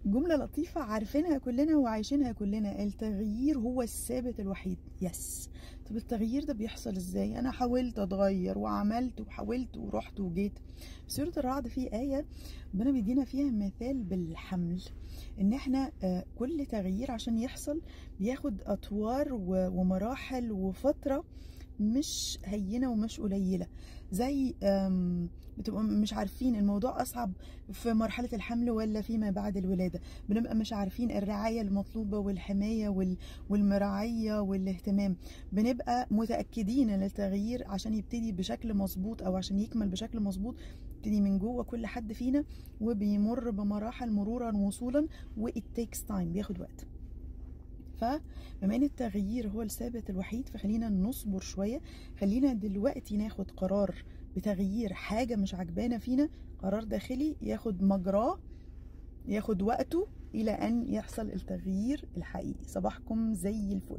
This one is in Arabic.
جملة لطيفة عارفينها كلنا وعايشينها كلنا: التغيير هو الثابت الوحيد. يس. طب التغيير ده بيحصل ازاي؟ انا حاولت اتغير وعملت وحاولت ورحت وجيت. في سورة الرعد في آية ربنا بيدينا فيها مثال بالحمل، ان احنا كل تغيير عشان يحصل بياخد اطوار ومراحل وفترة مش هينة ومش قليلة. زي بتبقوا مش عارفين الموضوع أصعب في مرحلة الحمل ولا فيما بعد الولادة. بنبقى مش عارفين الرعاية المطلوبة والحماية والمراعية والاهتمام. بنبقى متأكدين ان التغيير عشان يبتدي بشكل مظبوط او عشان يكمل بشكل مظبوط يبتدي من جوه كل حد فينا، وبيمر بمراحل مرورا وصولا، و it takes time، بياخد وقت. فبما ان التغيير هو الثابت الوحيد فخلينا نصبر شوية. خلينا دلوقتي ناخد قرار بتغيير حاجة مش عجبانا فينا، قرار داخلي ياخد مجراه، ياخد وقته إلى أن يحصل التغيير الحقيقي. صباحكم زي الفل.